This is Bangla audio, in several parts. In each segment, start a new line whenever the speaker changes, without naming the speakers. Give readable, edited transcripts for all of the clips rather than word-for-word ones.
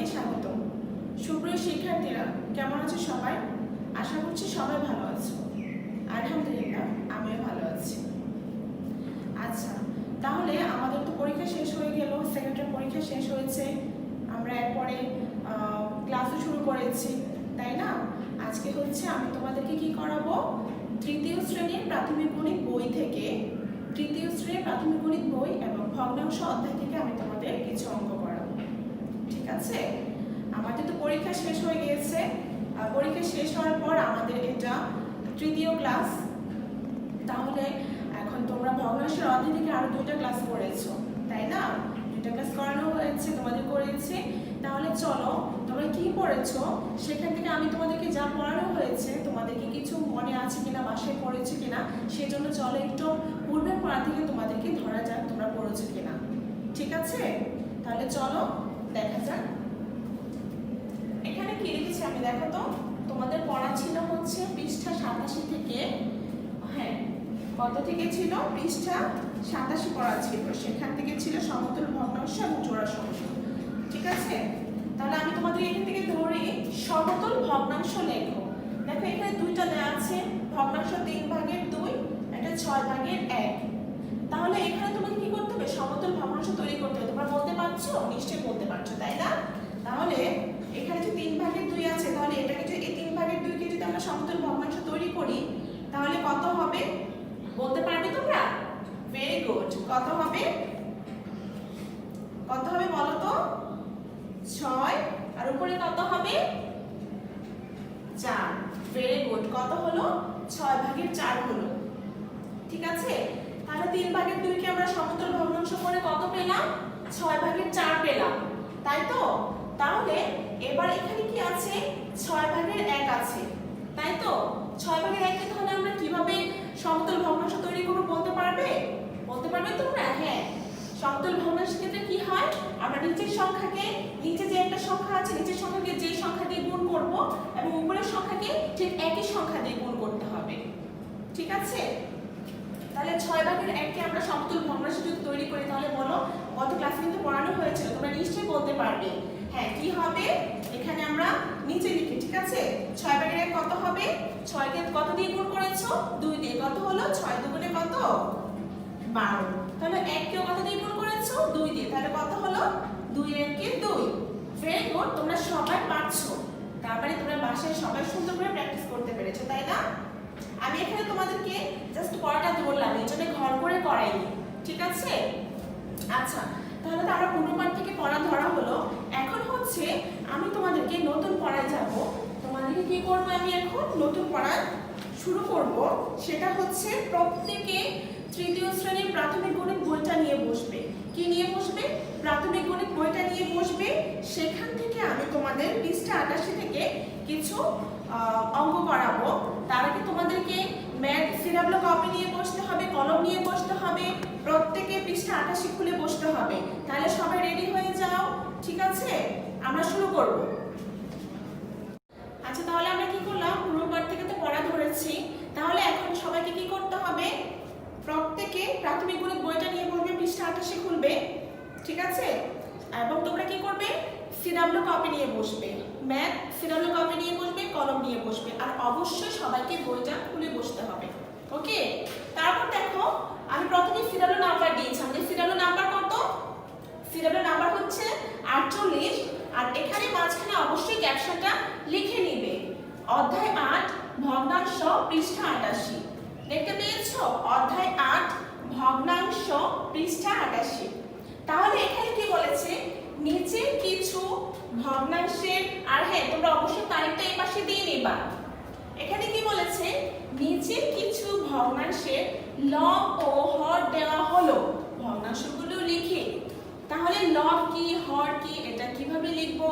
সবাইকে স্বাগত। সুপ্রিয় শিক্ষার্থীরা, কেমন আছো সবাই? আশা করছি সবাই ভালো আছো। আলহামদুলিল্লাহ, আমিও ভালো আছি। আচ্ছা, তাহলে আমাদের তো পরীক্ষা শেষ হয়ে গেল, সেকেন্ডারি পরীক্ষা শেষ হয়েছে, আমরা এরপরে ক্লাসও শুরু করেছি, তাই না? আজকে হচ্ছে আমি তোমাদেরকে কি করাবো, তৃতীয় শ্রেণীর প্রাথমিক গণিত বই থেকে, তৃতীয় শ্রেণীর প্রাথমিক গণিত বই এবং ভগ্নাংশ অধ্যায় থেকে আমি তোমাদের কিছু অঙ্ক করাবো। ঠিক আছে? আমাদের তো পরীক্ষা শেষ হয়ে গিয়েছে। পরীক্ষা শেষ হওয়ার পর আমাদের এটা তৃতীয় ক্লাস। তাহলে এখন তোমরা ভগ্নাংশের অধ্যায় থেকে আরো 2টা ক্লাস করেছো, তাই না? 2টা ক্লাস করানো হয়েছে, তোমাদের করেছি। তাহলে চলো, তোমরা কি পড়েছো সেখান থেকে আমি তোমাদেরকে যা পড়ানো হয়েছে তোমাদেরকে কিছু মনে আছে কিনা, বাসায় পড়েছো কিনা, সেজন্য চলো একটু পূর্বের পড়া থেকে তোমাদেরকে ধরা যাক তোমরা পড়েছো কিনা। ঠিক আছে? তাহলে চলো দেখা যাক। এখানে কি লিখেছি আমি, দেখো তো। তোমাদের পড়া ছিল হচ্ছে পৃষ্ঠা 87 থেকে, হ্যাঁ, কত থেকে ছিল? পৃষ্ঠা 87 পড়া ছিল, সেখান থেকে ছিল সমতল ভগ্নাংশ এবং জোড়া সমতল। ঠিক আছে? তাহলে আমি তোমাদের এখান থেকে ধরি সমতল ভগ্নাংশ লেখো। দেখো এখানে 2টা দেওয়া আছে, ভগ্নাংশ 3/2, এটা 6/1। তাহলে এখানে তোমাকে কি করতে হবে? সমতল ভগ্নাংশ তৈরি করতে হবে। তোমরা বলতে পারছো? নিশ্চয়ই বলতে পারছো, তাই না? তাহলে এখানে যে 3/2 আছে, তাহলে এটাকে যদি এই 3/2 কে যদি আমরা সমতল ভগ্নাংশ তৈরি করি, তাহলে কত হবে বলতে পারবে তোমরা? Very good. কত হবে? কত হবে বলো তো? 6, আর উপরে কত হবে? 4। Very good. কত হলো? 6/4 হলো। ঠিক আছে? তাহলে 3/2 কে আমরা সমতল ভগ্নাংশ করে কত পেলাম? 6/4 পেলাম, তাই তো? তাহলে এবার এখানে কি আছে? 6/1 আছে, তাই তো? 6/1 কে তাহলে আমরা কিভাবে সমতল ভগ্নাংশ তৈরি করব বলতে পারবে? বলতে পারবে তোমরা? হ্যাঁ, সমতল ভগ্নাংশের ক্ষেত্রে কি হয়, আমরা নিচের সংখ্যাকে, নিচে যে একটা সংখ্যা আছে, নিচের সংখ্যাকে যে সংখ্যা দিয়ে গুণ করব এবং উপরের সংখ্যাকে ঠিক একই সংখ্যা দিয়ে গুণ করতে হবে। ঠিক আছে? তাহলে 6/1 কে আমরা সমতল ভগ্নাংশ যদি তৈরি করি, তাহলে বলো, গত ক্লাসে কিন্তু পড়ানো হয়েছিল, তোমরা নিশ্চয়ই বলতে পারবে। হ্যাঁ, কি হবে? এখানে আমরা নিচে লিখি, ঠিক আছে? 6/1 কত হবে? 6 কে কত দিয়ে গুণ করেছো? 2 দিয়ে। কত হলো? 6 দুগুণে কত? 12। তাহলে 1 কেও কত দিয়ে গুণ করেছো? 2 দিয়ে। তাহলে কত হলো? 2 এর 1 কে 2। ভেরি গুড, তোমরা সবাই পারছো। তার মানে তোমরা বাসায় সবাই সুন্দর করে প্র্যাকটিস করতে পেরেছো, তাই না? আমি এখানে তোমাদেরকে জাস্ট পড়াটা ধরলাম, এই জন্য ঘর করে করাইনি। ঠিক আছে? আচ্ছা, তাহলে তো আমরা পূর্বপাঠ থেকে পড়া ধরা হলো। এখন হচ্ছে আমি তোমাদেরকে নতুন পড়ায় যাব। তোমাদেরকে কি করব, আমি এখন নতুন পড়া শুরু করব। সেটা হচ্ছে প্রত্যেকে তৃতীয় শ্রেণীর প্রাথমিক গণিত বইটা নিয়ে বসবে। কি নিয়ে বসবে? প্রাথমিক গণিত বইটা নিয়ে বসবে। সেখান থেকে আমি তোমাদের পৃষ্ঠা 88 থেকে কিছু অঙ্ক করাবো। তার আগে তোমাদেরকে ম্যাথ সিরাবলো কপি নিয়ে বসতে হবে, কলম নিয়ে বসতে হবে, প্রত্যেকে পৃষ্ঠা 88 খুলে বসতে হবে। তাহলে সবাই রেডি হয়ে যাও। ঠিক আছে? আমরা শুরু করব। আচ্ছা, তাহলে আমরা কি করলাম, পূর্বপাঠ থেকে তো পড়া ধরেছি। তাহলে এখন সবাইকে কি করতে হবে? প্রত্যেকে প্রাথমিক গণিত বইটা নিয়ে বলবে, পৃষ্ঠা 88 খুলবে। ঠিক আছে? এবং তোমরা কি করবে? সিরাবলো কপি নিয়ে বসবে, ম্যাথ সিরাবলো কপি নিয়ে বসবে, কলম নিয়ে বসবে, আর অবশ্যই সবাইকে বইটা খুলে বসতে হবে। ওকে? তারপর দেখো, আমি প্রথমে সিরাবলো নাম্বার দিয়েছি। আমাদের সিরাবলো নাম্বার কত? সিরাবলো নাম্বার হচ্ছে 48। আর এখানে মাঝখানে অবশ্যই ক্যাপশনটা লিখে নিবে, অধ্যায় 8 ভগ্নাংশ পৃষ্ঠা 88। দেখতে পেয়েছো? অধ্যায় 8 ভগ্নাংশ পৃষ্ঠা 88। তাহলে এখানে কি বলেছে, নিচে কিছু ভগ্নাংশের, আর হ্যাঁ তোমরা অবশ্যই তারিখটা এই পাশে দিয়ে নিবা। এখানে কি বলেছে, নিচে কিছু ভগ্নাংশের লব ও হর দেওয়া হলো। ভগ্নাংশগুলো লিখে, তাহলে লব কি, হর কি, এটা কিভাবে লিখবো?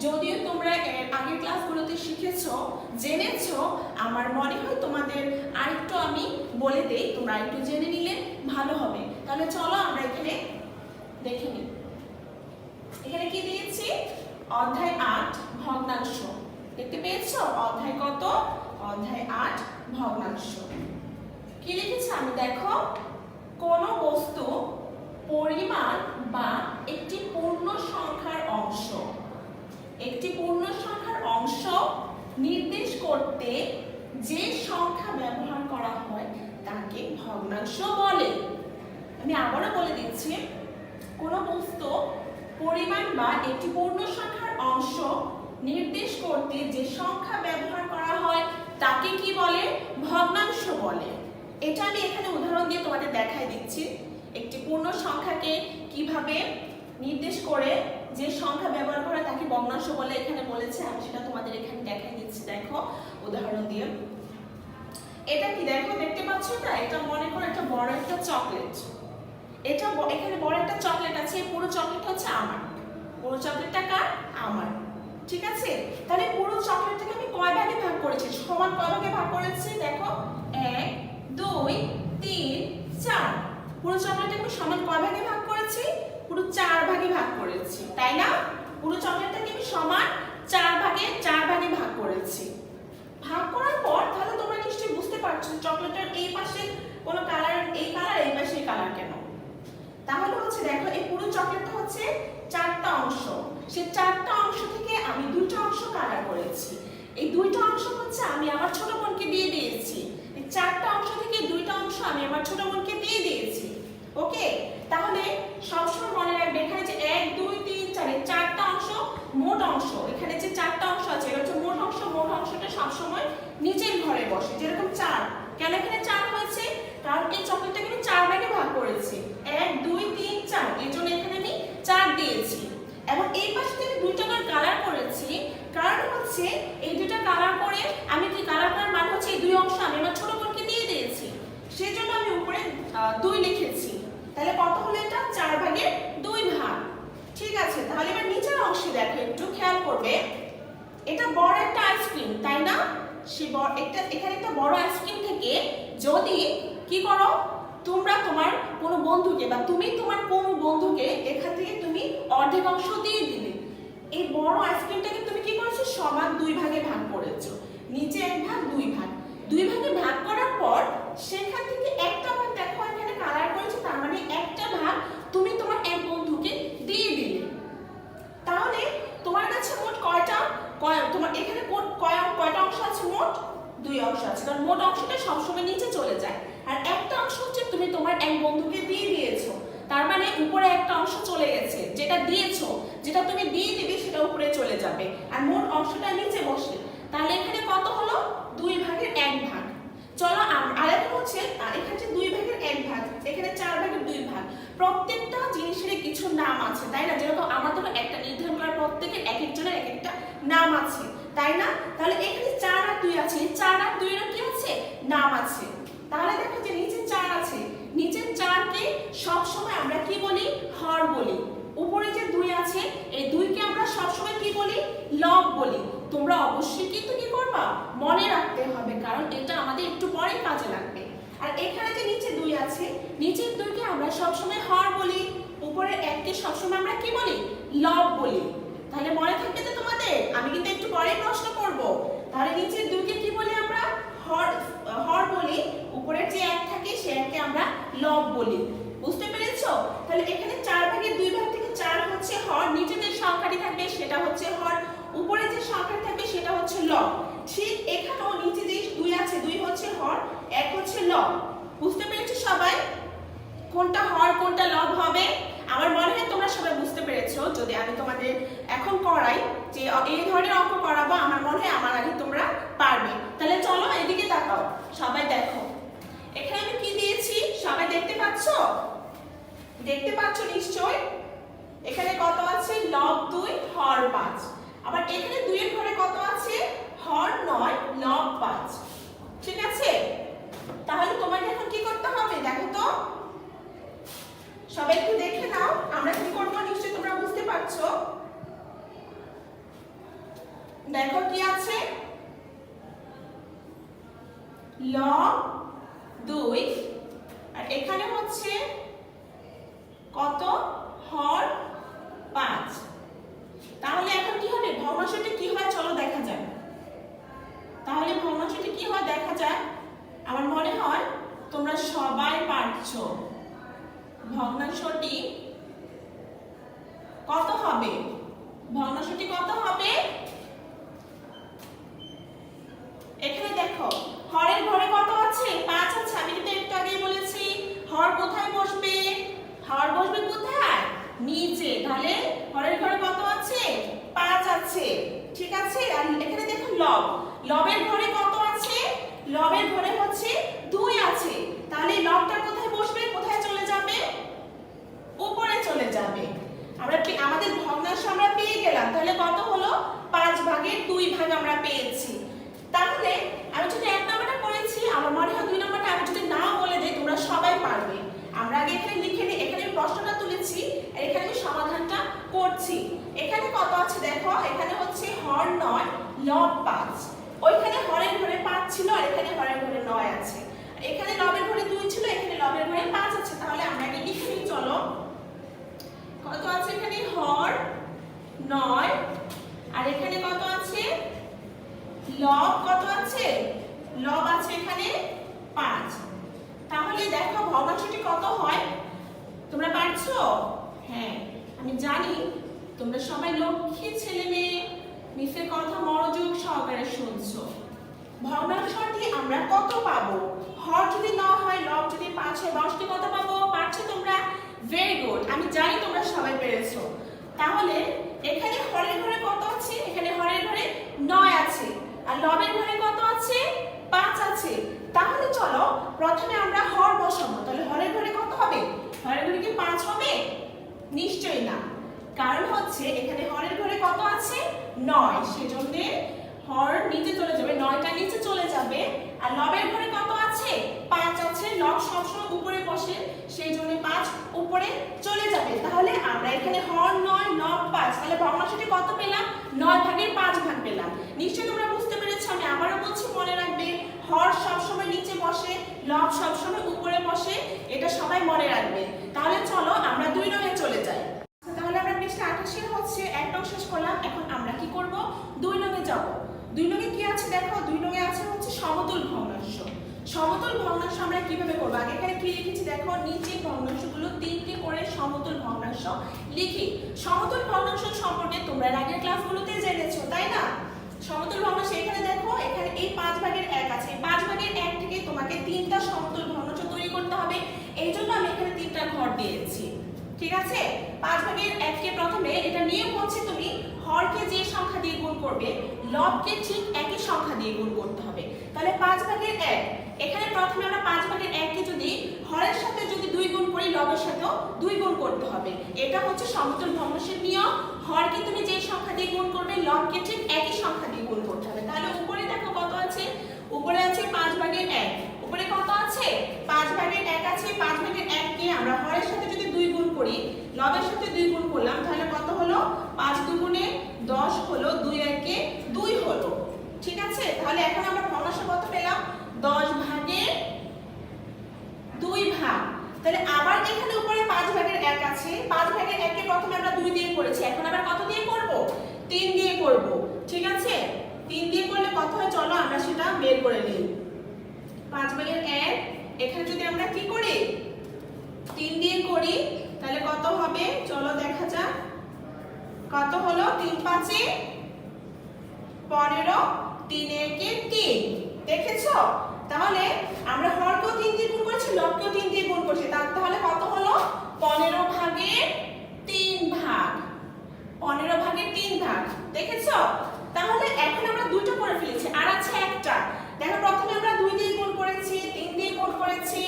যদিও তোমরা আগের ক্লাসগুলোতে শিখেছো, জেনেছো, আমার মনে হয় তোমাদের আরেকটু আমি বলে দেই, তোমরা একটু জেনে নিলে ভালো হবে। তাহলে চলো আমরা এখানে দেখে নিই। এখানে কি দিয়েছি? অধ্যায় 8 ভগ্নাংশ। দেখতে পেয়েছো? অধ্যায় কত? অধ্যায় 8 ভগ্নাংশ। কি লিখেছি আমি, দেখো, কোন বস্তু পরিমাণ বা একটি পূর্ণ সংখ্যার অংশ করতে যে সংখ্যা ব্যবহার করা হয় তাকে ভগ্নাংশ বলে। আমি আবারও বলে দিচ্ছি, কোনো বস্তু পরিমাণ বা একটি পূর্ণ সংখ্যার অংশ নির্দেশ করতে যে সংখ্যা ব্যবহার করা হয় তাকে কি বলে? ভগ্নাংশ বলে। এটা আমি এখানে উদাহরণ দিয়ে তোমাদের দেখাই দিচ্ছি, একটি পূর্ণ সংখ্যাকে কিভাবে নির্দেশ করে যে সংখ্যা ব্যবহার করা তাকে ভগ্নাংশ বলে এখানে বলেছে। আমি সেটা তোমাদের এখানে দেখাই দিচ্ছি, দেখো উদাহরণ দিয়ে। এটা কি দেখো, দেখতে পাচ্ছ না? এটা মনে করো একটা বড় একটা চকলেট। এটা এখানে বড় একটা চকলেট আছে, পুরো চকলেটটা হচ্ছে আমার, পুরো চকলেটটা কার? আমার, ঠিক আছে? তাহলে পুরো চকলেটটাকে আমি কয় ভাগে ভাগ করেছি? সমান কয় ভাগে ভাগ করেছি? দেখো 1 2 3 4। পুরো চকলেটটাকে আমি সমান কয় ভাগে ভাগ করেছি? পুরো 4 ভাগে ভাগ করেছি, তাই না? পুরো চকলেটটাকে আমি সমান 4 ভাগে ভাগ করেছি। ভাগ করার পর তাহলে তোমরা নিশ্চয়ই বুঝতে পারছো চকলেটের এই পাশে কোনো কালার, এই কালার, এই পাশে কালার কেন? তাহলে হচ্ছে দেখো এই পুরো চকলেটটা হচ্ছে 4টা অংশ। সেই 4টা অংশ থেকে আমি 2টা অংশ কালার করেছি। এই 2টা অংশ হচ্ছে আমি আমার ছোট বোনকে দিয়ে দিয়েছি। এই 4টা অংশ থেকে 2টা অংশ আমি আমার ছোট বোনকে দিয়ে দিয়েছি। ওকে, তাহলে সবসময় মনে রাখবে এখানে যে 1 2 3 4 এই 4টা অংশ মোট অংশ। এখানে যে 4টা অংশ আছে এটা হচ্ছে মোট অংশ। মোট অংশটা সবসময় নিচের ঘরে বসে, যেরকম 4। কেন এখানে 4 হয়েছে? কারণ এই চকলেটটাকে আমি 4 ভাগে ভাগ করেছি, 1 2 3 4, এর জন্য এখানে আমি 4 দিয়েছি। এবং এই পাশে থেকে 2টা করে কালার করেছি, কারণ হচ্ছে এই 2টা কালার করে আমি কি কালার করার মানে হচ্ছে এই 2 অংশ আমি আমার ছোট বোনকে দিয়ে দিয়েছি, সেজন্য আমি উপরে 2 লিখেছি। তাহলে কত হলো এটা? 4 ভাগের 2 ভাগ। ঠিক আছে, তাহলে এবার নিচের অংশে দেখো, একটু খেয়াল করবে। এটা বড় একটা আইসক্রিম, তাই না? এখানে একটা বড় আইসক্রিম থেকে যদি কি করো, তোমরা তোমার কোনো বন্ধুকে বা তুমি তোমার কোনো বন্ধুকে এখান থেকে তুমি অর্ধেক অংশ দিয়ে দিলে, এই বড় আইসক্রিমটাকে তুমি কি করেছো? সমান 2 ভাগে ভাগ করেছো। নিচে 1 ভাগ 2 ভাগ, 2 ভাগে ভাগ করার পর সেখান থেকে একটা ভাগ দেখো এখানে কালার করেছো, তার মানে একটা ভাগ তুমি তোমার এক বন্ধুকে দিয়ে দিলে। তাহলে তোমার কাছে মোট তোমার এখানে কয়টা অংশ আছে? মোট 2 অংশ আছে, কারণ মোট অংশটা সবসময় নিচে চলে যায়। আর একটা অংশ হচ্ছে তুমি তোমার এক বন্ধুকে দিয়ে দিয়েছো, তার মানে উপরে একটা অংশ চলে গেছে। যেটা দিয়েছো, যেটা তুমি দিয়ে দিবে সেটা উপরে চলে যাবে, আর মোট অংশটা নিচে বসে। তাহলে এখানে কত হলো? 2 ভাগের 1 ভাগ। চলো আরেকটা হচ্ছে এখানে 2 ভাগের 1 ভাগ, এখানে 4 ভাগের 2 ভাগ। প্রত্যেকটা জিনিসের কিছু নাম আছে, তাই না? যেরকম আমাদের একটা নির্ধারণ করা প্রত্যেকের এক একজনের এক একটা নাম আছে, তাই না? তাহলে এখানে 4 আর 2 আছে, 4 আর 2 এর কি আছে? নাম আছে। তাহলে দেখো যে নিচে 4 আছে, নিচের 4 কে সব সময় আমরা কি বলি? হর বলি। উপরে যে 2 আছে, এই 2 কে আমরা সব সময় কি বলি? লব বলি। তোমরা অবশ্যই কিন্তু কি করবা? মনে রাখতে হবে, কারণ এটা আমাদের একটু পরে কাজে লাগবে। আর এখানে যে নিচে 2 আছে, নিচের 2 কে আমরা সব সময় হর বলি, উপরের 1 কে সব সময় আমরা কি বলি? লব বলি। তাহলে মনে থাকবে তো তোমাদের? আমি কিন্তু একটু পরে প্রশ্ন করব। তাহলে নিচের 2 কে কি বলি আমরা? হর বলি। উপরের যে 1 থাকে সে 1 কে আমরা লব বলি। বুঝতে পেরেছো? তাহলে এখানে 4 ভাগের 2 ভাগ থেকে 4 হচ্ছে হর, নিচে যে সংখ্যাটি থাকবে সেটা হচ্ছে হর, উপরে যে সংখ্যাটি থাকবে সেটা হচ্ছে লব। ঠিক এখানেও নিচে যে 2 আছে, 2 হচ্ছে হর, 1 হচ্ছে লব। বুঝতে পেরেছো সবাই? কোনটা হর কোনটা লব হবে? আমার মনে হয় তোমরা সবাই বুঝতে পেরেছো। যদি আমি তোমাদের এখন করাই যে এই ধরনের অঙ্ক করাবো, আমার মনে হয় আমার আগে তোমরা পারবে। তাহলে চলো এদিকে তাকাও, সবাই দেখো এখানে আমি কি দিয়েছি, সবাই দেখতে পাচ্ছো? দেখতে পাচ্ছো নিশ্চয়? এখানে কত আছে? লব 2 হর 5। আবার এখানে 2 এর ঘরে কত আছে? হর 9 লব 5। ঠিক আছে? তাহলে তোমাকে এখন কি করতে হবে দেখো তো, সবাই একটু দেখে নাও আমরা কি করব, নিশ্চয়ই তোমরা বুঝতে পারছো। দেখো কি আছে? লব 2 আর এখানে হচ্ছে কত? হর 5। তাহলে এখন কি হবে? ভগ্নাংশটি কি হয় চলো দেখা যাক। তাহলে ভগ্নাংশটি কি হয় দেখা যাক। আমার মনে হয় তোমরা সবাই পারছো। ভগ্নাংশটি কত হবে? ভগ্নাংশটি কত হবে? দেখো হরের ঘরে কত আছে 5 আছে আমি কিন্তু একটু আগেই বলেছি হর কোথায় বসবে হর বসবে কোথায় নিচে তাহলে হরের ঘরে কত আছে 5 আছে ঠিক আছে আর এখানে দেখো লব লবের ঘরে কত আছে লবের ঘরে হচ্ছে 2 আছে তাহলে লবটা কোথায় বসবে কোথায় চলে যাবে উপরে চলে যাবে আমরা আমাদের ভগ্নাংশ আমরা পেয়ে গেলাম তাহলে কত হলো 5 ভাগের 2 ভাগ আমরা পেয়েছি তাহলে আমি যদি 1 নাম্বারটা করেছি আমার মনে হয় 2 নাম্বারটা আমি যদি না বলে দেই তোমরা সবাই পারবে আমরা আগে এখানে লিখে নিই এখানে আমি প্রশ্নটা তুলেছি আর এখানে আমি সমাধানটা করছি এখানে কত আছে দেখো এখানে হচ্ছে হর 9 লব 5 ওইখানে হরের ঘরে 5 ছিল আর এখানে হরের ঘরে 9 আছে এখানে লবের ঘরে 2 ছিল এখানে লবের ঘরে 5 আছে তাহলে আমরা আগে লিখে নিই চলো কত আছে এখানে হর 9 আর এখানে কত আছে লব কত আছে লব আছে এখানে 5 তাহলে দেখো ভগ্নাংশটি কত হয় তোমরা পারছো হ্যাঁ আমি জানি তোমরা সবাই লক্ষ্মী ছেলে মেয়ে মিসের কথা মনোযোগ সহকারে শুনছো ভগ্নাংশটি আমরা কত পাবো হর যদি 9 হয় লব যদি 5 হয় ভগ্নাংশটি কত পাবো পারছো তোমরা ভেরি গুড আমি জানি তোমরা সবাই পেরেছো তাহলে এখানে হরের ঘরে কত আছে এখানে হরের ঘরে 9 আছে আর লবের ঘরে কত আছে 5 আছে তাহলে চলো প্রথমে আমরা হর বসাবো তাহলে হরের ঘরে কত হবে হরের ঘরে কি 5 হবে নিশ্চয়ই না কারণ হচ্ছে এখানে হরের ঘরে কত আছে 9 সেজন্য হর নিচে চলে যাবে 9টা নিচে চলে যাবে আর লবের ঘরে কত আছে 5 আছে লব সবসময় উপরে বসে সেইজন্য 5 উপরে চলে যাবে তাহলে আমরা এখানে হর 9 লব 5 তাহলে ভগ্নাংশটি কত পেলাম 9 ভাগের 5 ভাগ পেলাম নিশ্চয়ই তোমরা বুঝতে পেরেছো আমি আবারো বলছি মনে রাখবে হর সবসময় নিচে বসে লব সবসময় উপরে বসে এটা সবাই মনে রাখবে তাহলে চলো আমরা 2 নং এ চলে যাই তাহলে আমরা পৃষ্ঠা 28 এর হচ্ছে এক নং শেষ করলাম এখন আমরা কি করব 2 নং এ যাব 2 নং এ কি আছে দেখো 2 নং এ আছে হচ্ছে সমতুল ভগ্নাংশ সমতুল ভগ্নাংশ আমরা কিভাবে করব আগে এখানে কি লিখেছি দেখো নিচে ভগ্নাংশগুলো তিনটি করে সমতুল ভগ্নাংশ লিখি সমতুল ভগ্নাংশ সম্পর্কে তোমরা আগের ক্লাসগুলোতে জেনেছো তাই না সমতুল ভগ্নাংশ এখানে দেখো এখানে এই 5 ভাগের 1 আছে 5 ভাগের 1 থেকে তোমাকে তিনটা সমতুল ভগ্নাংশ তৈরি করতে হবে এইজন্য আমি এখানে তিনটা ঘর দিয়েছি ঠিক আছে 5 ভাগের 1 কে প্রথমে এটা নিয়ম হচ্ছে তুমি হরকে যে সংখ্যা দিয়ে গুণ করবে লবকে ঠিক একই সংখ্যা দিয়ে গুণ করতে হবে তাহলে 5 ভাগের 1 এখানে প্রথমে আমরা 5 ভাগের 1 কে যদি হরের সাথে যদি 2 গুণ করি লবের সাথেও 2 গুণ করতে হবে এটা হচ্ছে সমতুল ভগ্নাংশের নিয়ম হরকে তুমি যে সংখ্যা দিয়ে গুণ করবে লবকে ঠিক একই সংখ্যা দিয়ে গুণ করতে হবে তাহলে উপরে দেখো কত আছে উপরে আছে 5 ভাগের 1 উপরে কত আছে 5 ভাগের 1 আছে 5 ভাগের 1 কে আমরা হরের সাথে যদি 2 গুণ করি লবের সাথে 2 গুণ করলাম তাহলে কত হলো 5 দুগুণে 10 হলো 2 একে 2 হলো ঠিক আছে তাহলে এখন আমরা ভগ্নাংশ কত পেলাম 10 ভাগের 2 ভাগ তাহলে আবার এখানে উপরে 5 ভাগের 1 আছে 5 ভাগের 1 কে প্রথমে আমরা 2 দিয়ে করেছি এখন আবার কত দিয়ে করব 3 দিয়ে করব ঠিক আছে 3 দিয়ে করলে কত হয় চলো আমরা সেটা বের করে নিই 5 ভাগের 1 এখানে যদি আমরা কি করি 3 দিয়ে করি তাহলে কত হবে চলো দেখা যাক কত হলো 3 5 এ 15 3 একে 3 দেখেছো তাহলে আমরা হরকেও 3 দিয়ে গুণ করেছি লবকেও 3 দিয়ে গুণ করেছি তাহলে কত হলো 15 ভাগের 3 ভাগ 15 ভাগের 3 ভাগ দেখেছো তাহলে এখন আমরা দুটো করে ফেলেছি আর আছে একটা দেখো প্রথমে আমরা 2 দিয়ে গুণ করেছি 3 দিয়ে গুণ করেছি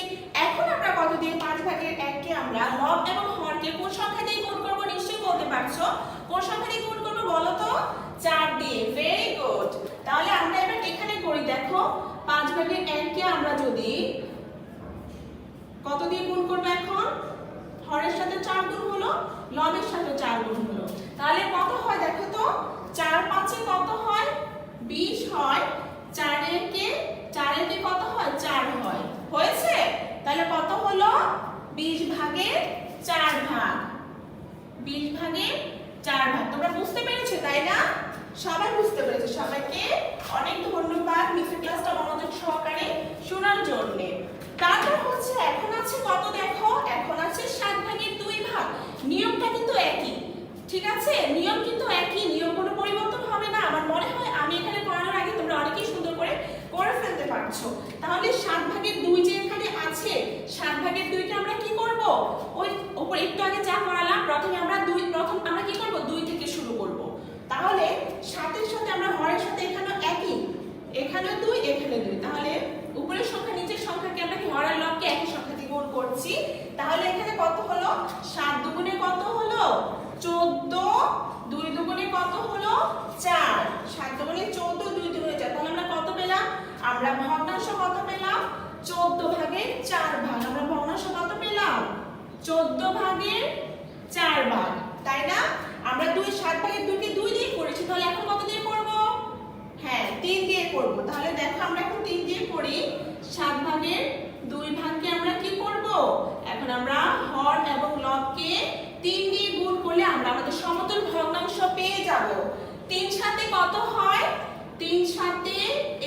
এখন আমরা কত দিয়ে 5 ভাগের 1 কে আমরা লব এবং হরকে কোন সংখ্যা দিয়ে গুণ করব নিশ্চয়ই বলতে পারছো কোন সংখ্যা দিয়ে গুণ করব বলো তো 4 দিয়ে ভেরি গুড তাহলে আমরা এবার এখানে করি দেখো 5 ভাগের 1 কে আমরা যদি কত দিয়ে গুণ করব এখন হরের সাথে 4 গুণ হলো লবের সাথে 4 গুণ হলো তাহলে কত হয় দেখো তো 4 5 এ কত হয় 20 হয় 4 একে কত হয় 4 হয় হয়েছে তাহলে কত হলো 20 ভাগের 4 ভাগ 20 ভাগের 4 ভাগ তোমরা বুঝতে পেরেছো তাই না সবাই বুঝতে পেরেছো সবাইকে অনেক ধন্যবাদ মিসের ক্লাসটা মনোযোগ সহকারে শোনার জন্য তারপর হচ্ছে এখন আছে কত দেখো এখন আছে 7 ভাগের 2 ভাগ নিয়মটা কিন্তু একই ঠিক আছে নিয়ম কিন্তু একই নিয়ম কোনো পরিবর্তন হবে না আমার মনে হয় আমি এখানে করানোর আগে তোমরা অনেকেই সুন্দর করে করে ফেলতে বুঝাতে পারছো। তাহলে 7 ভাগের 2 যে এখানে আছে, 7 ভাগের 2 কে আমরা কি করব, ওই উপর একটু আগে যা করালাম, প্রথম আমরা কি করব, 2 থেকে শুরু করব। তাহলে 7 এর সাথে আমরা হরের সাথে এখানে একই, এখানে 2 এখানে 2, তাহলে উপরের সংখ্যা নিচের সংখ্যাকে আমরা কি হর আর লবকে একই সংখ্যা দিয়ে গুণ করছি। তাহলে এখানে কত হলো, 7 দুগুণে কত হলো 14, 2 দুগুণে কত হলো 4, 7 দুগুণে 14, 2 দুগুণে 4, তাহলে আমরা কত পেলাম, আমরা ভগ্নাংশ কত পেলাম, 14 ভাগের 4 ভাগ। আমরা ভগ্নাংশ কত পেলাম, 14 ভাগের 4 ভাগ, তাই না? আমরা 7 ভাগের 2 কে 2 দিয়ে করেছি, তাহলে এখন কত দিয়ে করব, হ্যাঁ 3 দিয়ে করব। তাহলে দেখো আমরা এখন 3 দিয়ে করি, 7 ভাগের 2 ভাগকে আমরা কি করব, এখন আমরা হর এবং লবকে 3 দিয়ে গুণ করলে আমরা আমাদের সমতুল ভগ্নাংশ পেয়ে যাব। 3 সাথে কত হয়, 3 সাথে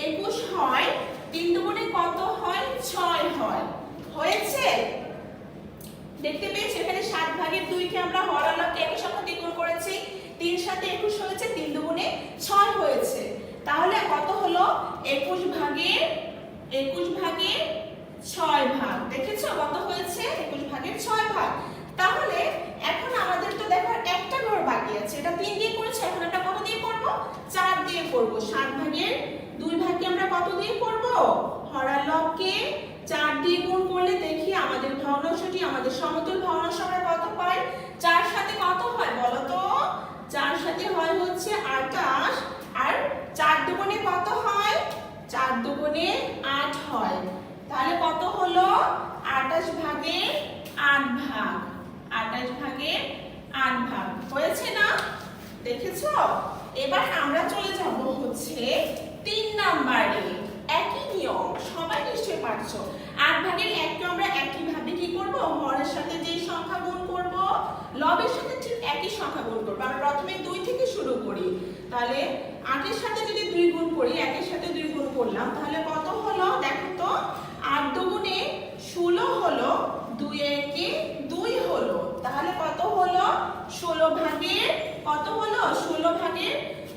21 হয়, 3 দুগুণে কত হয় 6 হয়। হয়েছে, দেখতে পেয়েছি এখানে 7 ভাগের 2 কে আমরা হর আর লবকে একই সংখ্যা দিয়ে গুণ করেছি, 3 সাথে 21 হয়েছে, 3 দুগুণে 6 হয়েছে। তাহলে কত হলো, 21 ভাগের 6 ভাগ। দেখেছো কত হয়েছে, 21 ভাগের 6 ভাগ। তাহলে এখন আমাদের তো দেখো একটা ঘর বাকি আছে, এটা 3 দিয়ে করেছি, এখন আমরা কত দিয়ে করব, 4 দিয়ে করব। 7 ভাগের 2 ভাগকে আমরা কত দিয়ে করব, হর আর লবকে 4 দিয়ে গুণ করলে দেখি আমাদের ভগ্নাংশটি, আমাদের সমতুল ভগ্নাংশ আমরা কত পাই। 4 সাথে কত হয় বলো তো, 4 সাথে হয় হচ্ছে 28, আর 4 দুগুণে কত হয়, 4 দুগুণে 8 হয়। তাহলে কত হলো, 28 ভাগের 8 ভাগ, 28 ভাগের 8 ভাগ। হয়েছে না, দেখেছো? এবার আমরা চলে যাব হচ্ছে 3 নম্বরে। একই নিয়ম, সবাই নিশ্চয়ই পারছো। 8 ভাগের 1 কে আমরা একই ভাবে কি করব, হরের সাথে যে সংখ্যা গুণ করব, লবের সাথে ঠিক একই সংখ্যা গুণ করব। আমরা প্রথমে 2 থেকে শুরু করি, তাহলে 8 এর সাথে যদি 2 গুণ করি, 1 এর সাথে 2 গুণ করলাম, তাহলে কত হলো দেখো তো, 8 দুগুণে 16 হলো, 2 একে 2 হলো, তাহলে কত হলো 16 ভাগের কত হলো, 16 ভাগের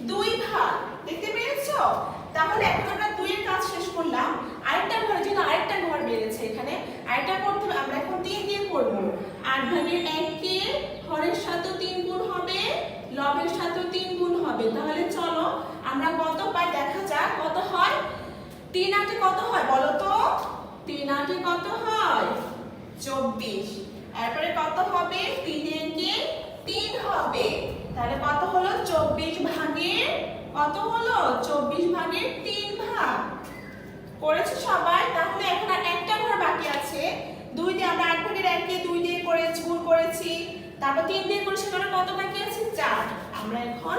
2 ভাগ। দেখতে পেয়েছো? তাহলে এখন আমরা 2 এর কাজ শেষ করলাম, আরেকটা ঘরের জন্য আরেকটা ঘর বেরিয়েছে, এখানে আরেকটা করতে হবে, আমরা এখন 3 দিয়ে করব। 8 ভাগের 1 কে হরের সাথে 3 গুণ হবে, লবের সাথে 3 গুণ হবে। তাহলে চলো আমরা কত পাই দেখা যাক, কত হয়, 3 8 কত হয় বলো তো, 3 8 কত হয় 24, এরপরে কত হবে, 3 একে 3 হবে, তাহলে কত হলো 24 ভাগের কত হলো, 24 ভাগের 3 ভাগ। করেছো সবাই? তাহলে এখন আর একটা ঘর বাকি আছে, 2 দিয়ে আমরা 8 ভাগের 1 কে 2 দিয়ে করেছি, গুণ করেছি, তারপর 3 দিয়ে করেছি, কারণ কত বাকি আছে 4। আমরা এখন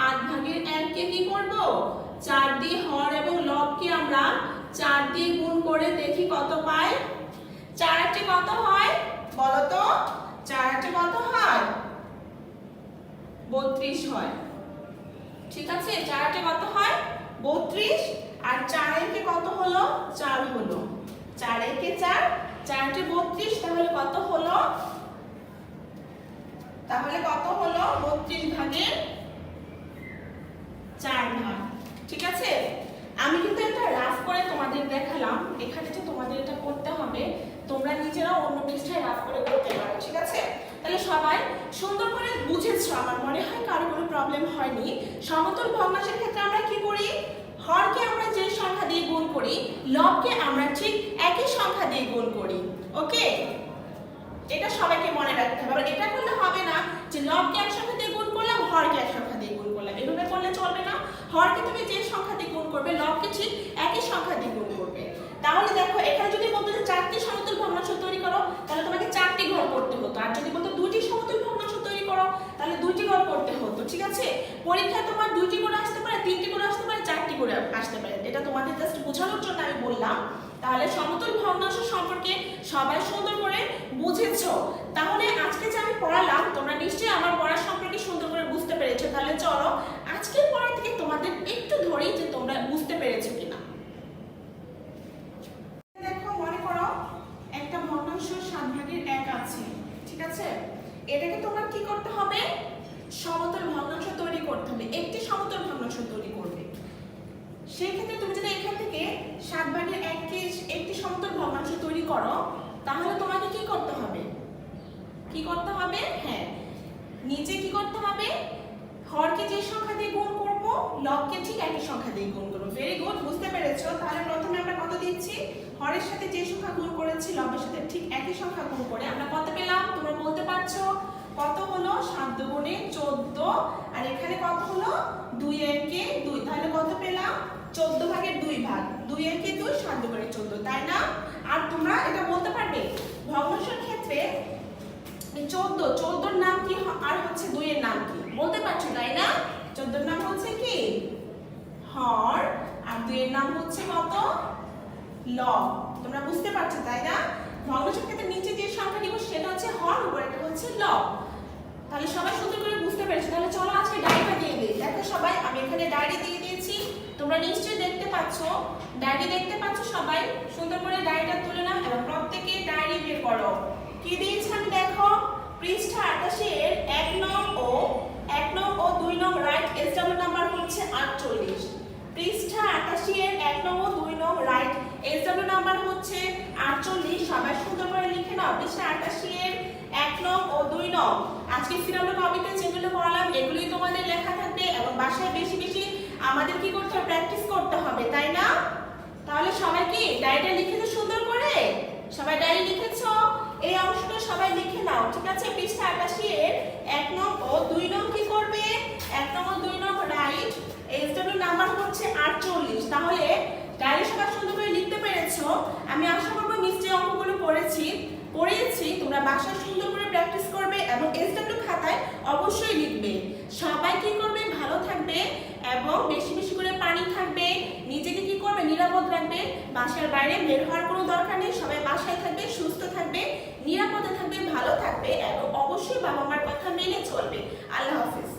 8 ভাগের 1 কে কি করব, 4 দিয়ে হর এবং লবকে আমরা 4 দিয়ে গুণ করে দেখি কত পাই। 4 8 কত হয় বলো তো, 4 8 কত হয় 32 হয়। ঠিক আছে, 4 8 কত হয় 32, আর 4 একে কত হলো 4 হলো, 4 একে 4, 4 8 32, তাহলে কত হলো, 32 ভাগের 4 ভাগ। ঠিক আছে, আমি কিন্তু এটা রাফ করে তোমাদের দেখালাম, এখানে যে তোমাদের এটা করতে হবে, তোমরা নিজেরাও অন্য পৃষ্ঠায় রাফ করে করতে পারো। ঠিক আছে, তাহলে সবাই সুন্দর করে বুঝেছো, আমার মনে হয় কারো কোনো প্রবলেম হয়নি। সমতুল ভগ্নাংশের ক্ষেত্রে আমরা কি করি, হরকে আমরা যে সংখ্যা দিয়ে গুণ করি, লবকে আমরা ঠিক একই সংখ্যা দিয়ে গুণ করি। ওকে, এটা সবাইকে মনে রাখতে হবে। এটা করলে হবে না যে লবকে এক সংখ্যা দিয়ে গুণ করলাম, হরকে এক সংখ্যা দিয়ে গুণ করলাম, এভাবে করলে চলবে না। হরকে তুমি যে সংখ্যা দিয়ে গুণ করবে, লবকে ঠিক একই সংখ্যা দিয়ে গুণ করবে। তাহলে দেখো এখানে যদি বলতো যে 4টি সমতুল ভগ্নাংশ তৈরি করো, তাহলে তোমাকে 4টি ঘর করতে হতো, আর যদি বলতো 2টি সমতুল ভগ্নাংশ তৈরি করো, তাহলে 2টি ঘর করতে হতো। ঠিক আছে, পরীক্ষায় তোমার 2টি করে আসতে পারে, 3টি করে আসতে পারে, 4টি করে আসতে পারে, এটা তোমাদের জাস্ট বোঝানোর জন্য আমি বললাম। তাহলে সমতুল ভগ্নাংশ সম্পর্কে সবাই সুন্দর করে বুঝেছো। তাহলে আজকে যে আমি পড়ালাম, তোমরা নিশ্চয়ই আমার পড়া সম্পর্কে সুন্দর করে বুঝতে পেরেছো। তাহলে চলো আজকের পড়া থেকে তোমাদের একটু ধরি যে তোমরা বুঝতে পেরেছো কিনা। দেখো, মনে করো একটা ভগ্নাংশ 7 ভাগের 1 আছে। ঠিক আছে, এটাকে তোমার কি করতে হবে, সমতুল ভগ্নাংশ তৈরি করতে হবে, একটি সমতুল ভগ্নাংশ তৈরি করবে। সেই ক্ষেত্রে তুমি যদি এখান থেকে 7/1 কে একটি সমতল ভগ্নাংশ তৈরি করো, তাহলে তোমাকে কি করতে হবে? কি করতে হবে? হ্যাঁ, নিচে কি করতে হবে? হরকে যে সংখ্যা দিয়ে গুণ করব, লবকে ঠিক একই সংখ্যা দিয়ে গুণ করব। ভেরি গুড, বুঝতে পেরেছো? তাহলে প্রথমে আমরা কত দিচ্ছি? হরের সাথে যে সংখ্যা গুণ করেছি লবের সাথে ঠিক একই সংখ্যা গুণ করে আমরা কত পেলাম? তোমরা বলতে পারছো কত হলো? 7 দুগুণে 14, আর এখানে কত হলো? 2 এর কে 2, তাহলে কত পেলাম? 14/2 ভাগ। 2 এর কে 2, 7 দুগুণে 14, তাই না? আর তোমরা এটা বলতে পারবে ভগ্নাংশের ক্ষেত্রে 14 নাম কি আর হচ্ছে 2 এর নাম কি? বলতে পারছো, তাই না? 14 নাম হচ্ছে কি? হর, আর 2 এর নাম হচ্ছে কত? লব। তোমরা বুঝতে পারছো, তাই না? ভগ্নাংশের ক্ষেত্রে নিচে যে সংখ্যা দিব সেটা হচ্ছে হর, উপরেটা হচ্ছে লব। তাহলে সবাই সুন্দর করে বুঝতে পেরেছো। তাহলে চলো আজকে ডায়েরিটা দিয়ে দিই। দেখো সবাই, আমি এখানে ডায়েরি দিয়ে দিয়েছি, তোমরা নিশ্চয়ই দেখতে পাচ্ছো। ডায়েরি দেখতে পাচ্ছো সবাই? সুন্দর করে ডায়েরিটা তুলে নাও এবং প্রত্যেকে ডায়েরি বের করো। কি দিয়েছি আমি দেখো? পৃষ্ঠা 88 এর 1 নং ও 2 নং রাইট এসডব্লিউ নাম্বার হচ্ছে 48। পৃষ্ঠা 88 এর 1 নং ও 2 নং রাইট এসডব্লিউ নাম্বার হচ্ছে 48। সবাই সুন্দর করে লিখে নাও। পৃষ্ঠা 88 এর 1 নং ও 2 নং। আজকে সিরামুল কবিতা যেগুলো পড়ালাম এগুলোই তোমাদের লেখা থাকবে এবং বাসায় বেশি বেশি আমাদের কি করতে হবে? প্র্যাকটিস করতে হবে, তাই না? তাহলে সবাই কি ডায়েরিটা লিখেছো সুন্দর করে? সবাই ডায়েরি লিখেছো? এই অংশটা সবাই লিখে নাও, ঠিক আছে? পৃষ্ঠা 88 এর 1 নং ও 2 নং কি করবে? 1 নং ও 2 নং রাইট এসডব্লিউ নাম্বার হচ্ছে 48। তাহলে ডায়েরি সবাই সুন্দর করে লিখতে পেরেছো। আমি আশা করব নিশ্চয়ই অঙ্কগুলো পড়িয়েছি, তোমরা বাসায় সুন্দর করে প্র্যাকটিস করবে এবং এসডব্লিউ খাতায় অবশ্যই লিখবে। সবাই কি করবে? ভালো থাকবে এবং বেশি বেশি করে পানি থাকবে, নিজেকে কি করবে? নিরাপদ রাখবে। বাসার বাইরে বের হওয়ার কোনো দরকার নেই। সবাই বাসায় থাকবে, সুস্থ থাকবে, নিরাপদে থাকবে, ভালো থাকবে এবং অবশ্যই বাবা মার কথা মেনে চলবে। আল্লাহ হাফেজ।